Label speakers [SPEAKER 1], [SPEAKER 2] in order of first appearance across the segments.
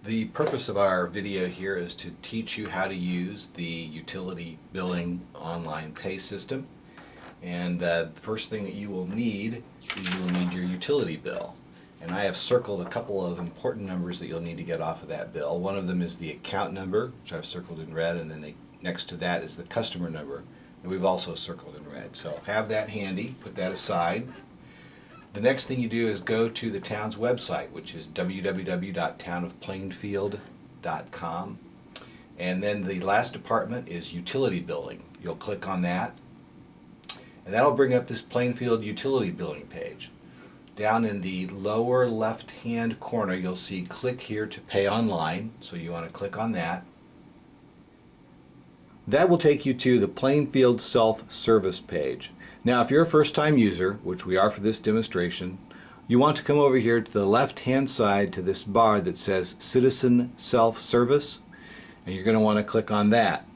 [SPEAKER 1] The purpose of our video here is to teach you how to use the utility billing online pay system. And the first thing that you will need is you will need your utility bill. And I have circled a couple of important numbers that you'll need to get off of that bill. One of them is the account number, which I've circled in red, and then next to that is the customer number that we've also circled in red. So have that handy, put that aside. The next thing you do is go to the town's website, which is www.townofplainfield.com. And then the last department is utility billing. You'll click on that, and that'll bring up this Plainfield utility billing page. Down in the lower left-hand corner, you'll see click here to pay online, so you want to click on that. That will take you to the Plainfield self-service page. Now, if you're a first-time user, which we are for this demonstration, you want to come over here to the left-hand side to this bar that says Citizen Self-Service, and you're going to want to click on that.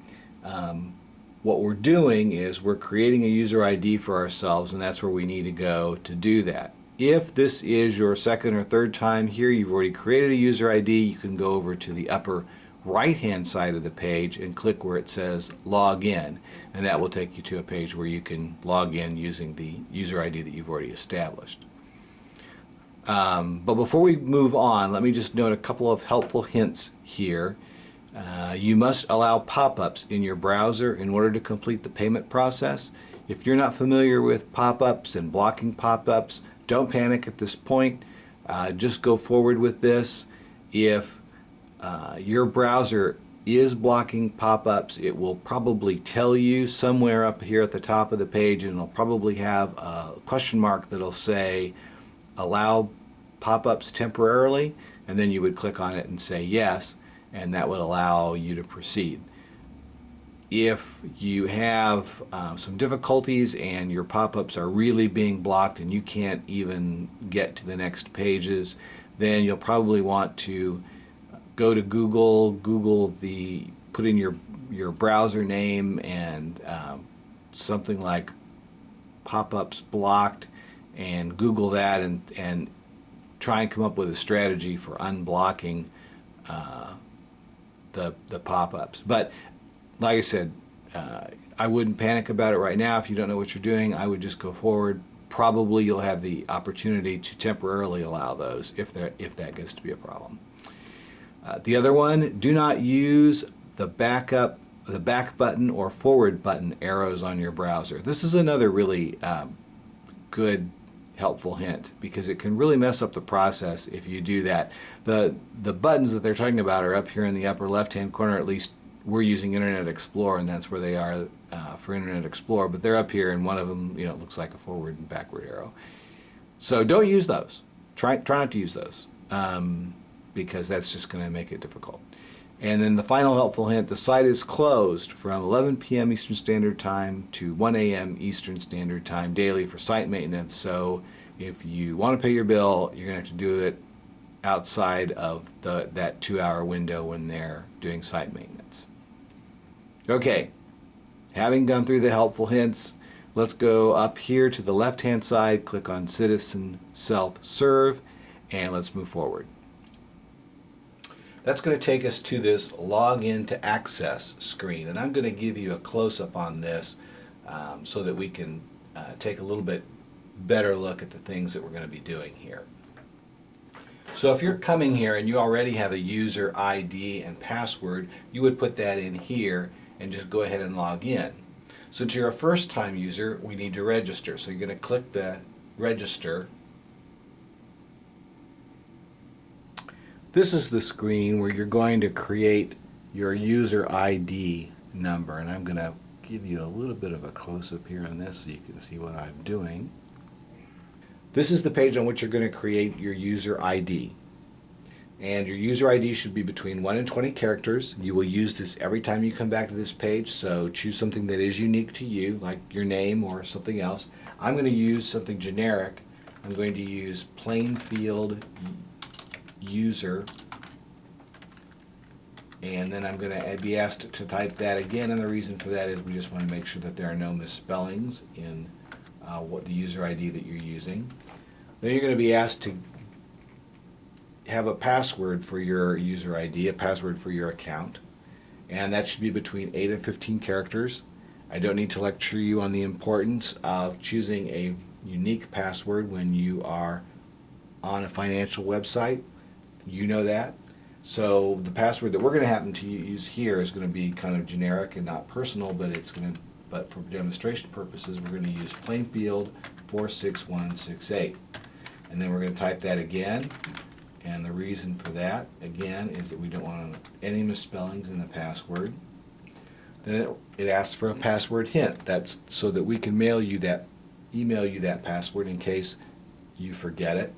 [SPEAKER 1] What we're doing is we're creating a user ID for ourselves, and that's where we need to go to do that. If this is your second or third time here, you've already created a user ID, you can go over to the upper right-hand side of the page and click where it says Log In, and that will take you to a page where you can log in using the user ID that you've already established. But before we move on, let me just note a couple of helpful hints here. You must allow pop-ups in your browser in order to complete the payment process. If you're not familiar with pop-ups and blocking pop-ups, don't panic at this point. Just go forward with this. If your browser is blocking pop-ups, it will probably tell you somewhere up here at the top of the page, and it'll probably have a question mark that'll say allow pop-ups temporarily, and then you would click on it and say yes, and that would allow you to proceed. If you have some difficulties and your pop-ups are really being blocked and you can't even get to the next pages, then you'll probably want to go to Google, put in your browser name and something like pop-ups blocked, and Google that and try and come up with a strategy for unblocking the pop-ups. But like I said, I wouldn't panic about it right now. If you don't know what you're doing, I would just go forward. Probably you'll have the opportunity to temporarily allow those if that gets to be a problem. The other one, do not use the back button or forward button arrows on your browser. This is another really good, helpful hint, because it can really mess up the process if you do that. The buttons that they're talking about are up here in the upper left-hand corner. At least we're using Internet Explorer, and that's where they are for Internet Explorer. But they're up here, and one of them, it looks like a forward and backward arrow. So don't use those. Try not to use those. Because that's just going to make it difficult. And then the final helpful hint, the site is closed from 11 p.m. Eastern Standard Time to 1 a.m. Eastern Standard Time daily for site maintenance. So if you want to pay your bill, you're going to have to do it outside of that 2-hour window when they're doing site maintenance. Okay, having gone through the helpful hints, let's go up here to the left-hand side, click on Citizen Self-Serve, and let's move forward. That's going to take us to this Login to Access screen, and I'm going to give you a close-up on this so that we can take a little bit better look at the things that we're going to be doing here. So if you're coming here and you already have a user ID and password, you would put that in here and just go ahead and log in. Since you're a first-time user, we need to register. So you're going to click the Register. This is the screen where you're going to create your user ID number, and I'm going to give you a little bit of a close-up here on this so you can see what I'm doing. This is the page on which you're going to create your user ID. And your user ID should be between 1 and 20 characters. You will use this every time you come back to this page, so choose something that is unique to you, like your name or something else. I'm going to use something generic. I'm going to use Plainfield user, and then I'm going to be asked to type that again, and the reason for that is we just want to make sure that there are no misspellings in what the user ID that you're using. Then you're going to be asked to have a password for your user ID, a password for your account, and that should be between 8 and 15 characters. I don't need to lecture you on the importance of choosing a unique password when you are on a financial website. You know that. So the password that we're going to happen to use here is going to be kind of generic and not personal, but for demonstration purposes, we're going to use Plainfield 46168. And then we're going to type that again. And the reason for that, again, is that we don't want any misspellings in the password. Then it asks for a password hint. That's so that we can email you that password in case you forget it.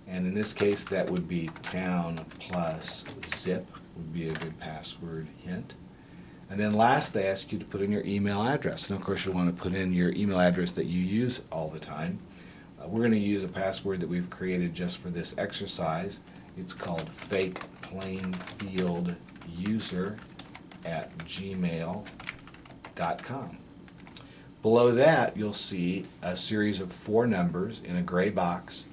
[SPEAKER 1] And in this case, that would be town plus zip would be a good password hint. And then last, they ask you to put in your email address. And of course, you'll want to put in your email address that you use all the time. We're going to use a password that we've created just for this exercise. It's called fakeplainfielduser@gmail.com. Below that, you'll see a series of 4 numbers in a gray box,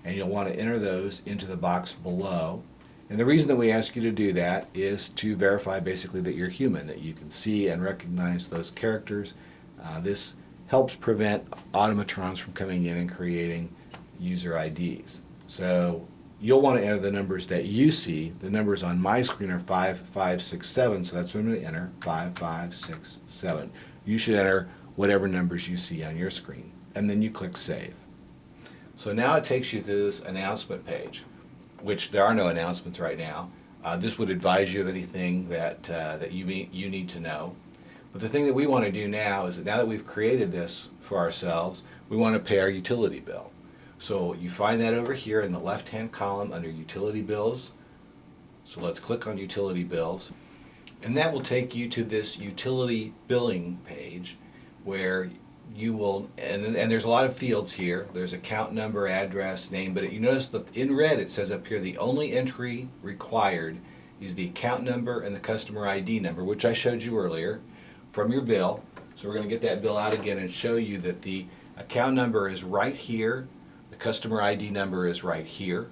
[SPEAKER 1] and you'll want to enter those into the box below. And the reason that we ask you to do that is to verify basically that you're human, that you can see and recognize those characters. This helps prevent automatrons from coming in and creating user IDs. So you'll want to enter the numbers that you see. The numbers on my screen are 5567, so that's what I'm going to enter, 5567. You should enter whatever numbers you see on your screen, and then you click Save. So now it takes you to this announcement page, which there are no announcements right now. This would advise you of anything that you need to know. But the thing that we want to do now is that now that we've created this for ourselves, we want to pay our utility bill. So you find that over here in the left-hand column under Utility Bills. So let's click on Utility Bills. And that will take you to this utility billing page where you will, and there's a lot of fields here. There's account number, address, name, but you notice that in red it says up here the only entry required is the account number and the customer ID number, which I showed you earlier from your bill. So we're going to get that bill out again and show you that the account number is right here, the customer ID number is right here.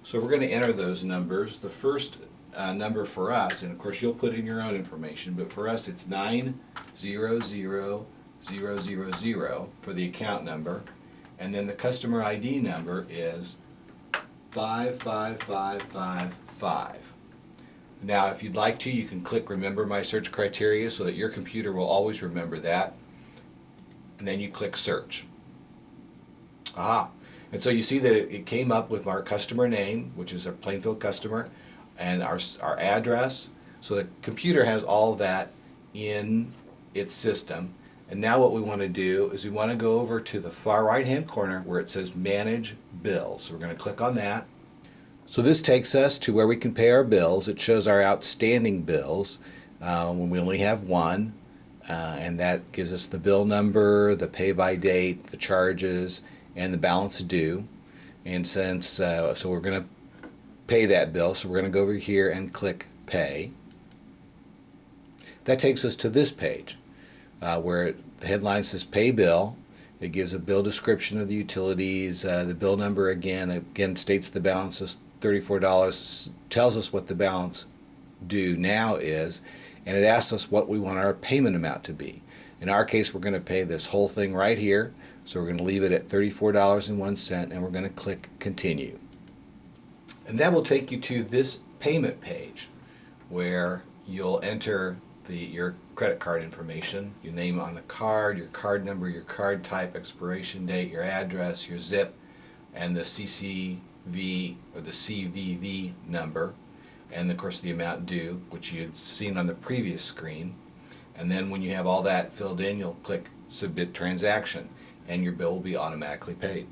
[SPEAKER 1] So we're going to enter those numbers. The first number for us, and of course you'll put in your own information, but for us it's 900000 for the account number, and then the customer ID number is 55555. Now if you'd like to, you can click Remember My Search Criteria so that your computer will always remember that, and then you click Search. Aha! And so you see that it came up with our customer name, which is a Plainfield customer, and our address. So the computer has all of that in its system. And now what we want to do is we want to go over to the far right hand corner where it says Manage Bills. So we're going to click on that. So this takes us to where we can pay our bills. It shows our outstanding bills when we only have one, and that gives us the bill number, the pay by date, the charges, and the balance due. And since so we're going to pay that bill, so we're going to go over here and click Pay. That takes us to this page where the headline says Pay Bill. It gives a bill description of the utilities. The bill number again states the balance is $34, tells us what the balance due now is, and it asks us what we want our payment amount to be. In our case, we're going to pay this whole thing right here, so we're going to leave it at $34.01, and we're going to click Continue. And that will take you to this payment page where you'll enter your credit card information, your name on the card, your card number, your card type, expiration date, your address, your zip, and the CCV or the CVV number, and of course the amount due, which you had seen on the previous screen. And then when you have all that filled in, you'll click Submit Transaction, and your bill will be automatically paid.